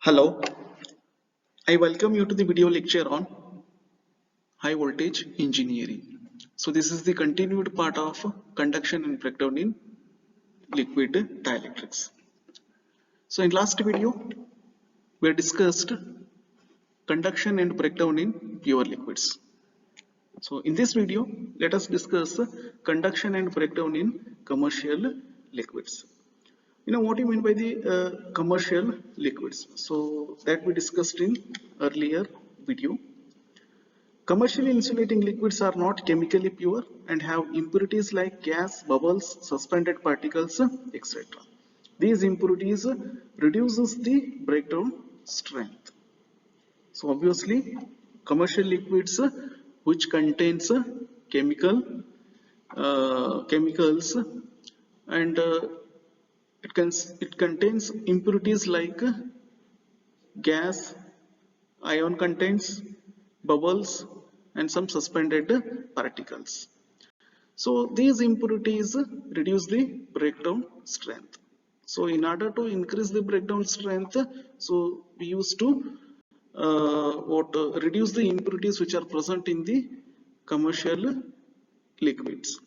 Hello, I welcome you to the video lecture on high voltage engineering. So this is the continued part of conduction and breakdown in liquid dielectrics. So in last video we discussed conduction and breakdown in pure liquids. So in this video let us discuss conduction and breakdown in commercial liquids. You know what you mean by the commercial liquids. So that we discussed in earlier video. Commercially insulating liquids are not chemically pure and have impurities like gas, bubbles, suspended particles, etc. These impurities reduces the breakdown strength. So obviously commercial liquids which contains chemicals and it contains impurities like gas, ion contents, bubbles and some suspended particles. So these impurities reduce the breakdown strength. So in order to increase the breakdown strength, so we used to reduce the impurities which are present in the commercial liquids.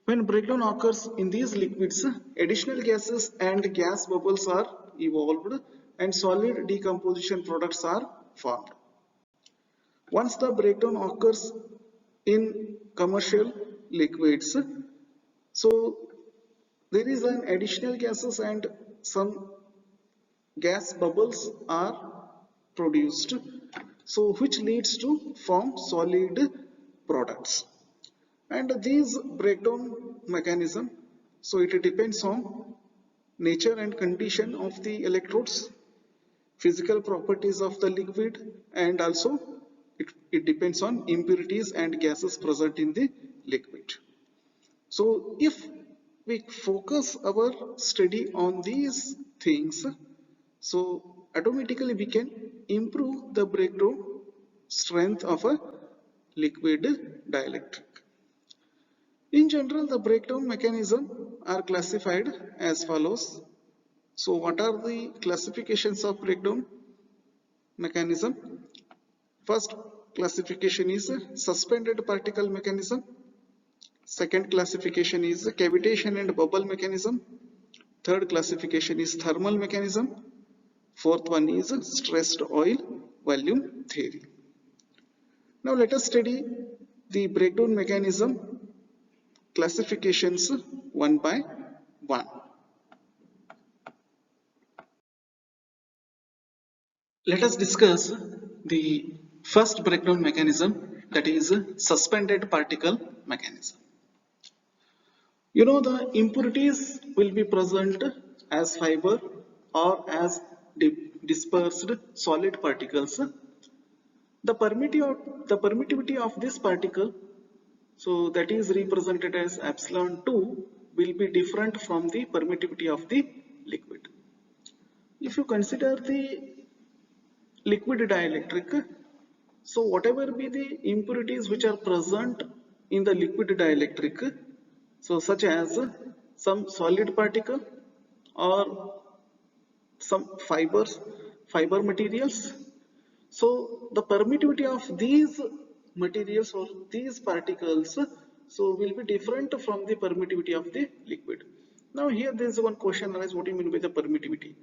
When breakdown occurs in these liquids, additional gases and gas bubbles are evolved and solid decomposition products are formed. Once the breakdown occurs in commercial liquids, so there is an additional gases and some gas bubbles are produced, so which leads to form solid products. And these breakdown mechanism, so it depends on nature and condition of the electrodes, physical properties of the liquid, and also it depends on impurities and gases present in the liquid. So if we focus our study on these things, so automatically we can improve the breakdown strength of a liquid dielectric. In general, the breakdown mechanism are classified as follows. So what are the classifications of breakdown mechanism? First classification is suspended particle mechanism. Second classification is cavitation and bubble mechanism. Third classification is thermal mechanism. Fourth one is stressed oil volume theory. Now let us study the breakdown mechanism classifications one by one. Let us discuss the first breakdown mechanism, that is suspended particle mechanism. You know the impurities will be present as fiber or as dispersed solid particles. The permittivity of this particle, so that is represented as epsilon 2, will be different from the permittivity of the liquid. If you consider the liquid dielectric, so whatever be the impurities which are present in the liquid dielectric, so such as some solid particle or some fiber materials, so the permittivity of these materials or these particles, so will be different from the permittivity of the liquid. Now here there is one question arises, what do you mean by the permittivity?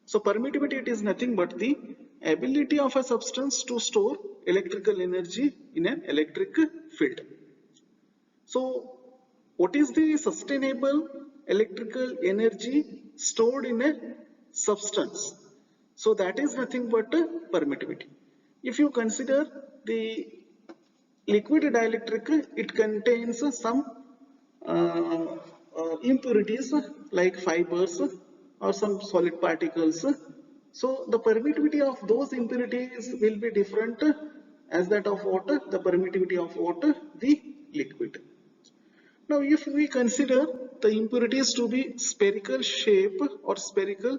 So permittivity, it is nothing but the ability of a substance to store electrical energy in an electric field. So what is the sustainable electrical energy stored in a substance? So that is nothing but permittivity. If you consider the liquid dielectric, it contains some impurities like fibers or some solid particles. So the permittivity of those impurities will be different as that of water, the permittivity of water, the liquid. Now if we consider the impurities to be spherical shape or spherical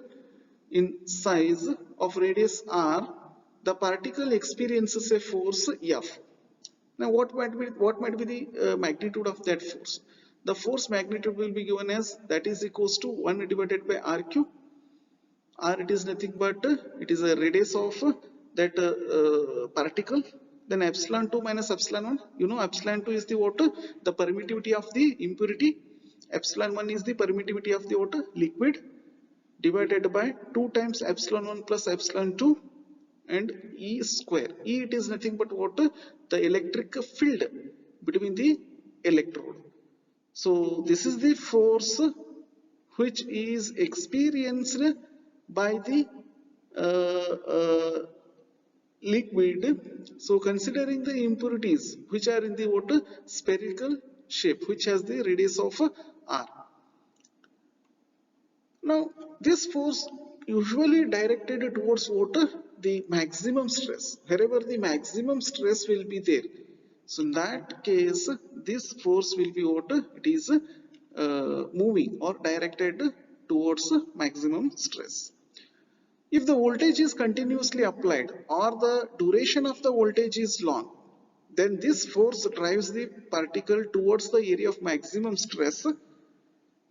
in size of radius r, the particle experiences a force F. Now what might be the magnitude of that force? The force magnitude will be given as that is equals to 1 divided by r cube, or it is nothing but it is a radius of that particle. Then epsilon 2 minus epsilon 1, you know epsilon 2 is the water, the permittivity of the impurity, epsilon 1 is the permittivity of the water liquid, divided by 2 times epsilon 1 plus epsilon 2 and E square. E, it is nothing but water, the electric field between the electrode. So this is the force which is experienced by the liquid. So considering the impurities which are in the water spherical shape which has the radius of r. Now this force usually directed towards water the maximum stress, wherever the maximum stress will be there. So in that case this force will be what it is moving or directed towards maximum stress. If the voltage is continuously applied or the duration of the voltage is long, then this force drives the particle towards the area of maximum stress.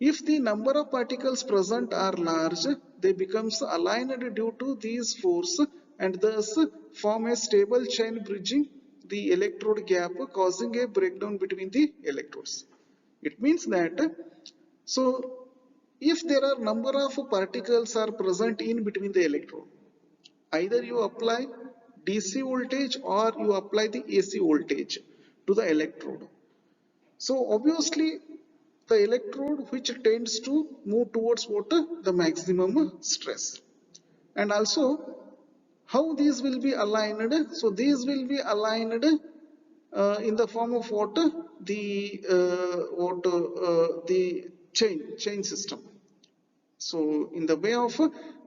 If the number of particles present are large, they becomes aligned due to these force and thus form a stable chain bridging the electrode gap, causing a breakdown between the electrodes. It means that so if there are number of particles are present in between the electrode, either you apply DC voltage or you apply the AC voltage to the electrode. So obviously the electrode which tends to move towards water the maximum stress. And also how these will be aligned? So these will be aligned in the form of water the chain system. So in the way of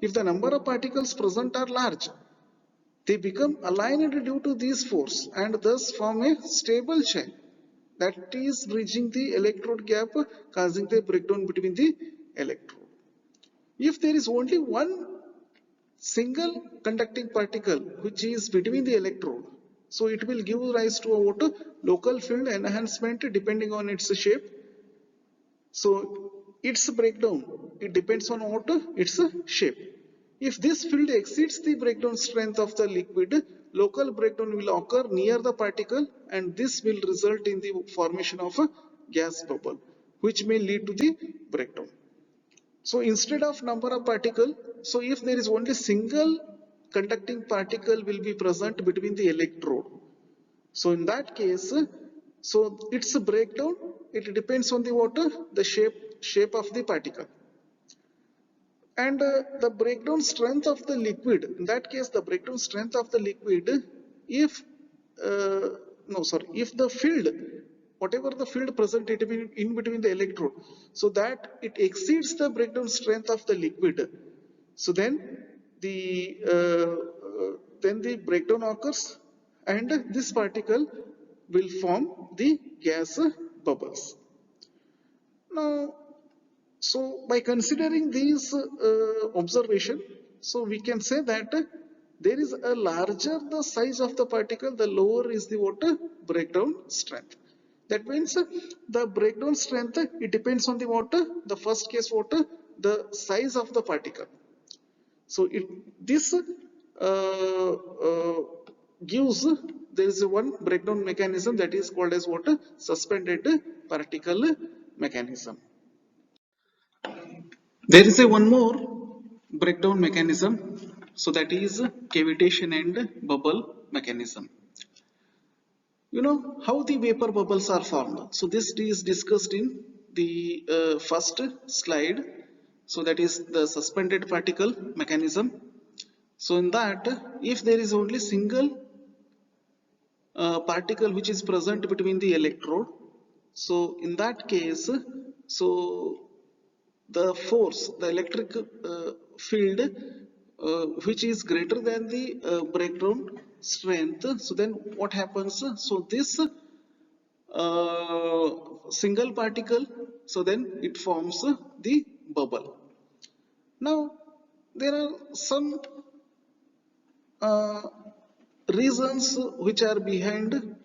if the number of particles present are large, they become aligned due to this force and thus form a stable chain that is bridging the electrode gap, causing the breakdown between the electrode. If there is only one single conducting particle which is between the electrode, so it will give rise to a what local field enhancement depending on its shape. So its breakdown, it depends on what its shape. If this field exceeds the breakdown strength of the liquid, local breakdown will occur near the particle and this will result in the formation of a gas bubble which may lead to the breakdown. So instead of number of particle, so if there is only single conducting particle will be present between the electrode. So in that case, so its breakdown, it depends on the water, the shape of the particle. And the breakdown strength of the liquid, in that case the breakdown strength of the liquid, if if the field, whatever the field present in between the electrode, so that it exceeds the breakdown strength of the liquid, so then the breakdown occurs and this particle will form the gas bubbles. Now so by considering these observation, so we can say that there is a larger the size of the particle, the lower is the water breakdown strength. That means the breakdown strength, it depends on the water, the first case water, the size of the particle. So this gives, there is one breakdown mechanism that is called as water suspended particle mechanism. There is a one more breakdown mechanism, so that is cavitation and bubble mechanism. You know how the vapor bubbles are formed. So this is discussed in the first slide. So that is the suspended particle mechanism. So in that, if there is only single particle which is present between the electrode, so in that case, so the force, the electric field which is greater than the breakdown strength, so then what happens? So this single particle, so then it forms the bubble. Now there are some reasons which are behind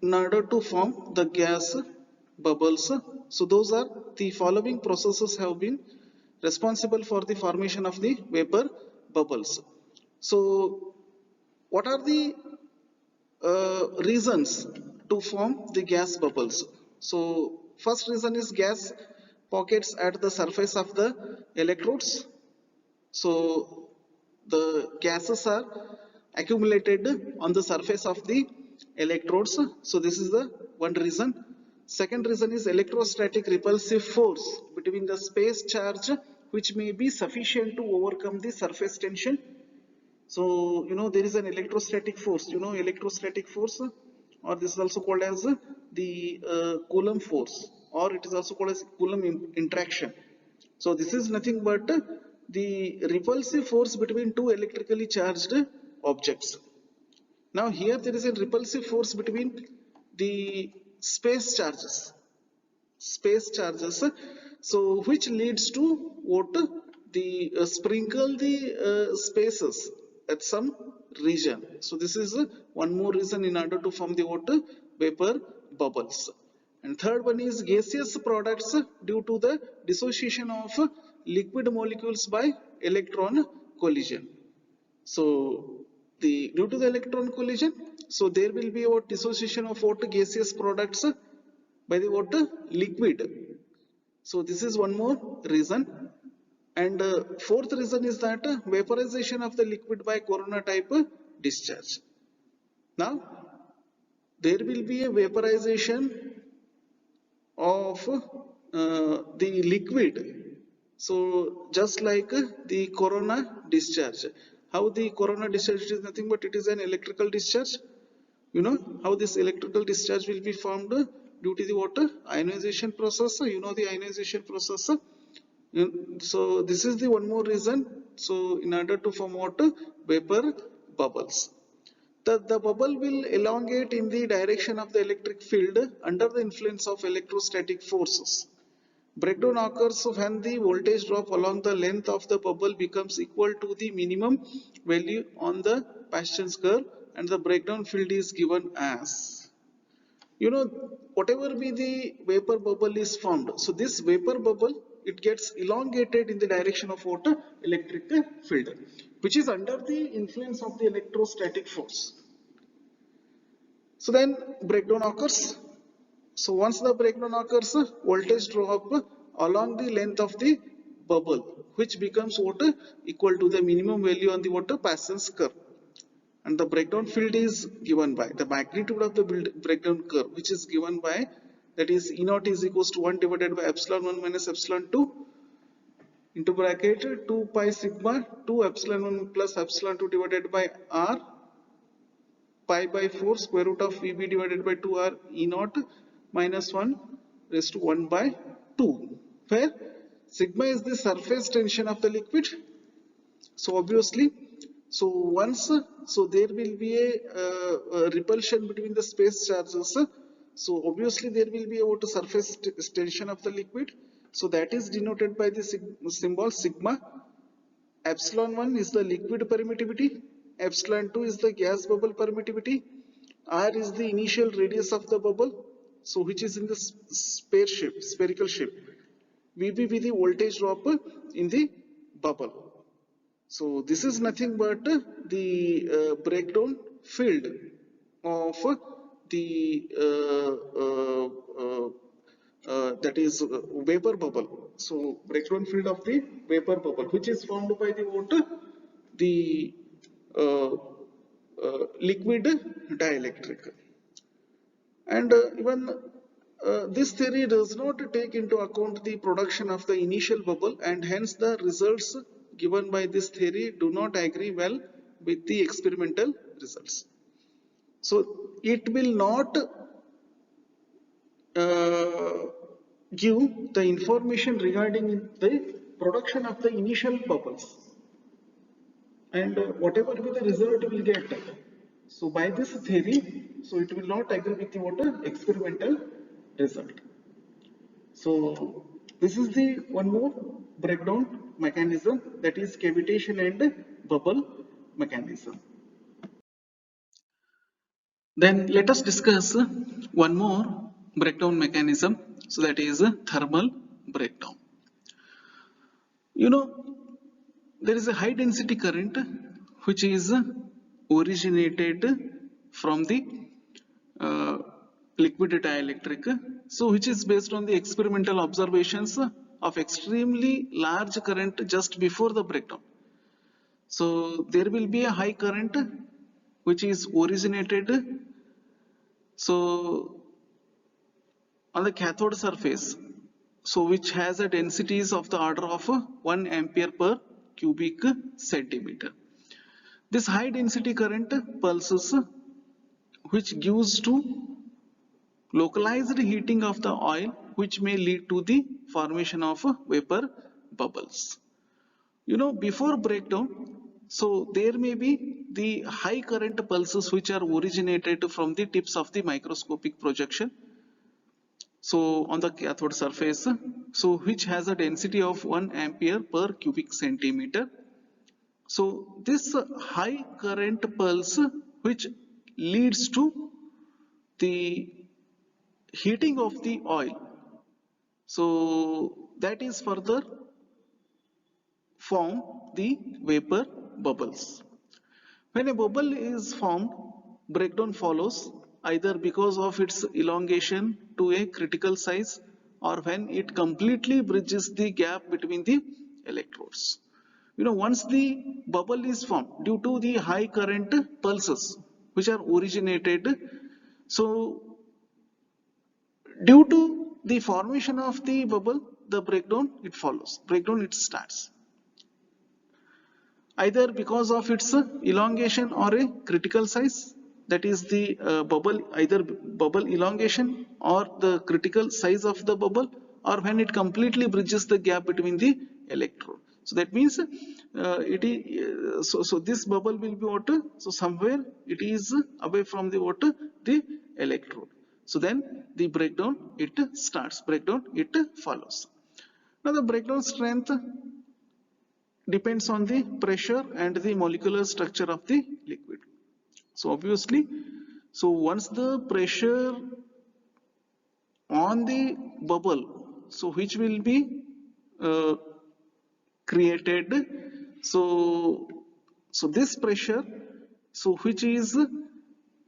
in order to form the gas bubbles. So those are the following processes have been responsible for the formation of the vapor bubbles. So what are the reasons to form the gas bubbles? So first reason is gas pockets at the surface of the electrodes. So the gases are accumulated on the surface of the electrodes. So this is the one reason. Second reason is electrostatic repulsive force between the space charge, which may be sufficient to overcome the surface tension. So there is an electrostatic force, electrostatic force, or this is also called as the Coulomb force, or it is also called as Coulomb interaction. So this is nothing but the repulsive force between two electrically charged objects. Now here there is a repulsive force between the space charges. So which leads to what? The sprinkle the spaces at some region. So this is one more reason in order to form the water vapor bubbles. And third one is gaseous products due to the dissociation of liquid molecules by electron collision. So due to the electron collision, so there will be a dissociation of what gaseous products by the water liquid. So this is one more reason. And fourth reason is that vaporization of the liquid by corona type discharge. Now there will be a vaporization of the liquid. So just like the corona discharge. How the corona discharge is nothing but it is an electrical discharge. You know how this electrical discharge will be formed due to the water ionization process. You know the ionization process. So this is the one more reason. So in order to form water vapor bubbles. The bubble will elongate in the direction of the electric field under the influence of electrostatic forces. Breakdown occurs when the voltage drop along the length of the bubble becomes equal to the minimum value on the Paschen's curve, and the breakdown field is given as, whatever be the vapor bubble is formed. So this vapor bubble, it gets elongated in the direction of what? Electric field, which is under the influence of the electrostatic force. So then breakdown occurs. So once the breakdown occurs, voltage drop along the length of the bubble, which becomes what? Equal to the minimum value on the water Paschen's curve. And the breakdown field is given by the magnitude of the breakdown curve, which is given by, that is E naught is equals to 1 divided by epsilon 1 minus epsilon 2 into bracket 2 pi sigma 2 epsilon 1 plus epsilon 2 divided by r pi by 4 square root of Vb divided by 2r E naught minus 1 raised to 1 by 2, where sigma is the surface tension of the liquid. So obviously, so there will be a repulsion between the space charges. So obviously there will be a surface tension of the liquid. So that is denoted by the symbol sigma. Epsilon 1 is the liquid permittivity, epsilon 2 is the gas bubble permittivity, r is the initial radius of the bubble, so which is in the spherical shape. Vb be the voltage drop in the bubble. So this is nothing but the breakdown field of the that is vapor bubble. So breakdown field of the vapor bubble, which is formed by the water, the liquid dielectric. And even this theory does not take into account the production of the initial bubble, and hence the results given by this theory do not agree well with the experimental results. So it will not give the information regarding the production of the initial bubbles, and whatever be the result will get. So by this theory, so it will not agree with the what experimental result. So this is the one more breakdown mechanism, that is cavitation and bubble mechanism. Then let us discuss one more breakdown mechanism, so that is thermal breakdown. You know, there is a high density current which is originated from the uh, liquid dielectric, so which is based on the experimental observations of extremely large current just before the breakdown. So there will be a high current which is originated, so on the cathode surface, so which has a densities of the order of 1 ampere per cubic centimeter. This high density current pulses which gives to localized heating of the oil, which may lead to the formation of vapor bubbles. You know, before breakdown, so there may be the high current pulses which are originated from the tips of the microscopic projection, so on the cathode surface, so which has a density of 1 ampere per cubic centimeter. So this high current pulse which leads to the heating of the oil, so that is further form the vapor bubbles. When a bubble is formed, breakdown follows either because of its elongation to a critical size or when it completely bridges the gap between the electrodes. You know, once the bubble is formed due to the high current pulses which are originated, so due to the formation of the bubble, the breakdown it follows, breakdown it starts either because of its elongation or a critical size, that is the bubble, either bubble elongation or the critical size of the bubble, or when it completely bridges the gap between the electrode. So that means it is so this bubble will be what, so somewhere it is away from the what, the electrode. So then the breakdown it starts, breakdown it follows. Now the breakdown strength depends on the pressure and the molecular structure of the liquid. So obviously, so once the pressure on the bubble, so which will be uh, created, so this pressure, so which is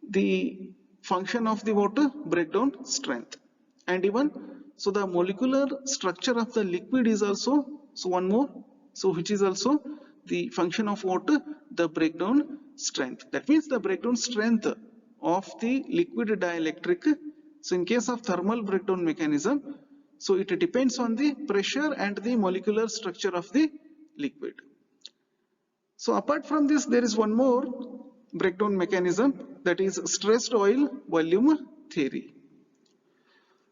the function of the water breakdown strength, and even so the molecular structure of the liquid is also, so one more, so which is also the function of water, the breakdown strength. That means the breakdown strength of the liquid dielectric, so in case of thermal breakdown mechanism, so it depends on the pressure and the molecular structure of the liquid. So apart from this, there is one more breakdown mechanism, that is stressed oil volume theory.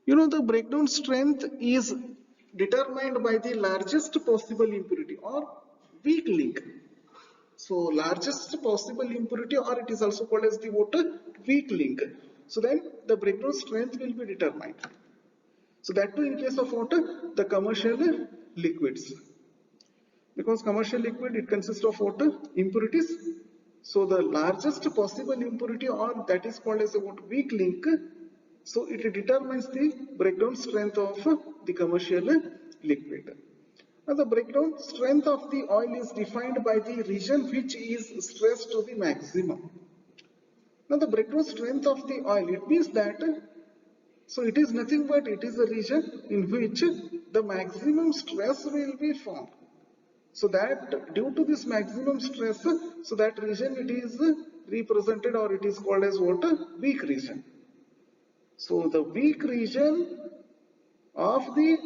You know, the breakdown strength is determined by the largest possible impurity or weak link. So largest possible impurity, or it is also called as the water weak link. So then the breakdown strength will be determined. So that too in case of water, the commercial liquids. Because commercial liquid, it consists of water impurities. So the largest possible impurity, or that is called as a what, weak link. So it determines the breakdown strength of the commercial liquid. Now the breakdown strength of the oil is defined by the region which is stressed to the maximum. Now the breakdown strength of the oil, it means that, so it is nothing but it is a region in which the maximum stress will be formed. So that due to this maximum stress, so that region it is represented, or it is called as what, weak region. So the weak region of the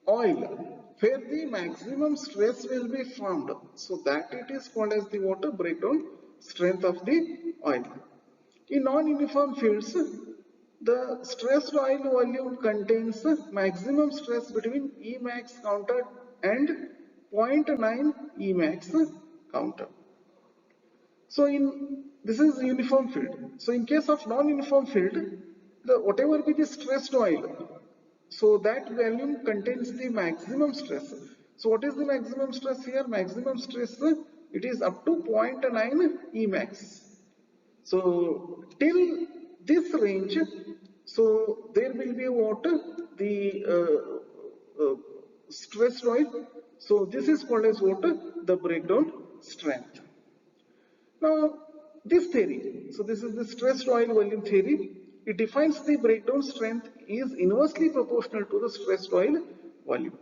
oil where the maximum stress will be formed, so that it is called as the water breakdown strength of the oil. In non-uniform fields, the stressed oil volume contains maximum stress between Emax counter and 0.9 Emax counter. So in this is uniform field. So in case of non-uniform field, the whatever be the stressed oil, so that volume contains the maximum stress. So what is the maximum stress here? Maximum stress, it is up to 0.9 Emax. So till this range, so there will be what, the stressed oil. So this is called as what? The breakdown strength. Now this theory, so this is the stressed oil volume theory. It defines the breakdown strength is inversely proportional to the stressed oil volume.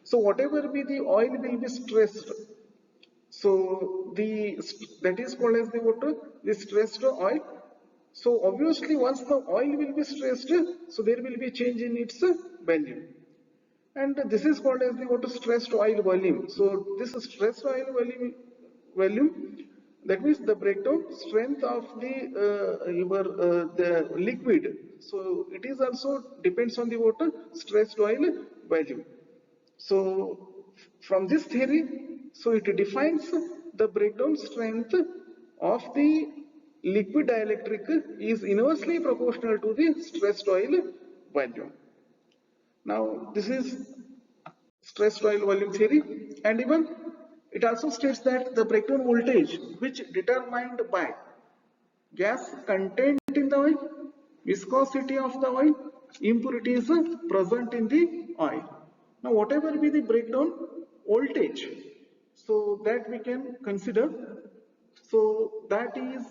So whatever be the oil will be stressed. So that is called as the what? The stressed oil. So obviously once the oil will be stressed, so there will be a change in its value. And this is called as the what? Stressed oil volume. So this stressed oil volume, that means the breakdown strength of the liquid. So it is also depends on the water stressed oil volume. So from this theory, so it defines the breakdown strength of the liquid dielectric is inversely proportional to the stressed oil volume. Now this is stressed oil volume theory, and even it also states that the breakdown voltage which determined by gas content in the oil, viscosity of the oil, impurities present in the oil. Now whatever be the breakdown voltage, so that we can consider, so that is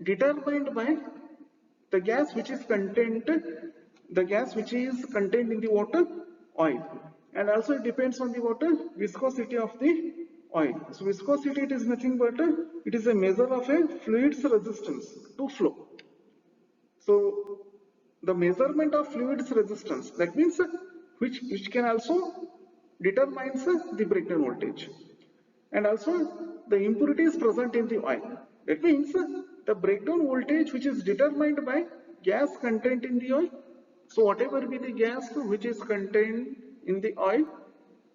determined by the gas which is contained, in the water oil, and also it depends on the water viscosity of the oil. So viscosity, it is nothing but it is a measure of a fluid's resistance to flow. So the measurement of fluid's resistance, that means which can also determines the breakdown voltage, and also the impurities present in the oil. That means the breakdown voltage which is determined by gas content in the oil. So whatever be the gas which is contained in the oil,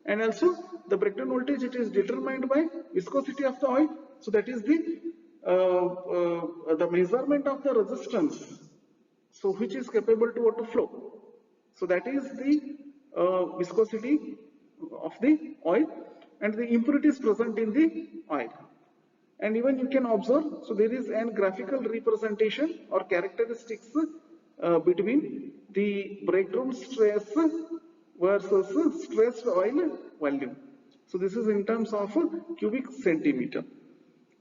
and also the breakdown voltage, it is determined by viscosity of the oil. So that is the measurement of the resistance, so which is capable to water flow. So that is the viscosity of the oil, and the impurities present in the oil. And even you can observe, so there is an graphical representation or characteristics between the breakdown stress versus stressed oil volume. So this is in terms of cubic centimeter.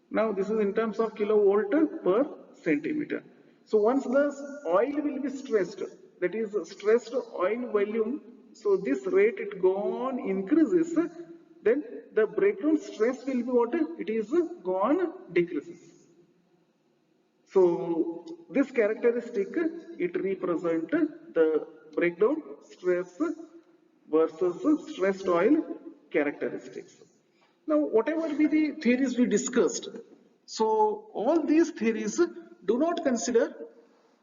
Now this is in terms of kilovolt per centimeter. So once the oil will be stressed, that is stressed oil volume, so this rate it gone increases, then the breakdown stress will be what? It is gone decreases. So this characteristic, it represent the breakdown stress versus stressed oil characteristics. Now whatever be the theories we discussed, so all these theories do not consider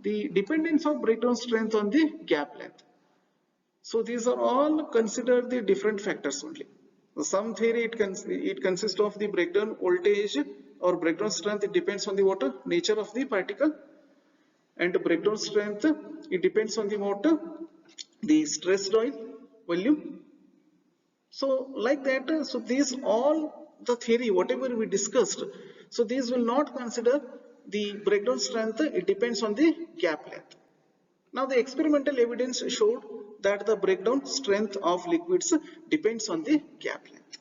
the dependence of breakdown strength on the gap length. So these are all considered the different factors only. Some theory it consists of the breakdown voltage or breakdown strength, it depends on the water nature of the particle, and the breakdown strength it depends on the water the stressed oil volume. So like that, so these all the theory whatever we discussed, so these will not consider the breakdown strength, it depends on the gap length. Now the experimental evidence showed that the breakdown strength of liquids depends on the gap length.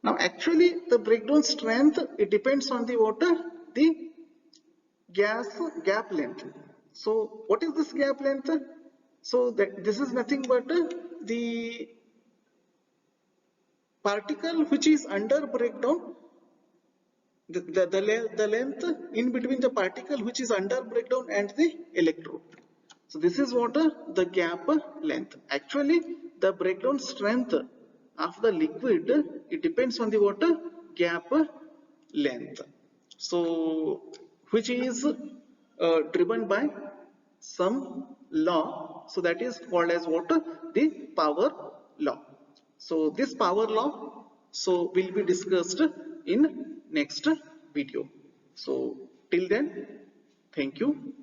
Now actually the breakdown strength, it depends on the water the gas gap length. So what is this gap length? So that this is nothing but the particle which is under breakdown, the length in between the particle which is under breakdown and the electrode. So this is what the gap length. Actually the breakdown strength of the liquid, it depends on the water gap length. So which is driven by some law. So that is called as what? The power law. So this power law so will be discussed in next video. So till then, thank you.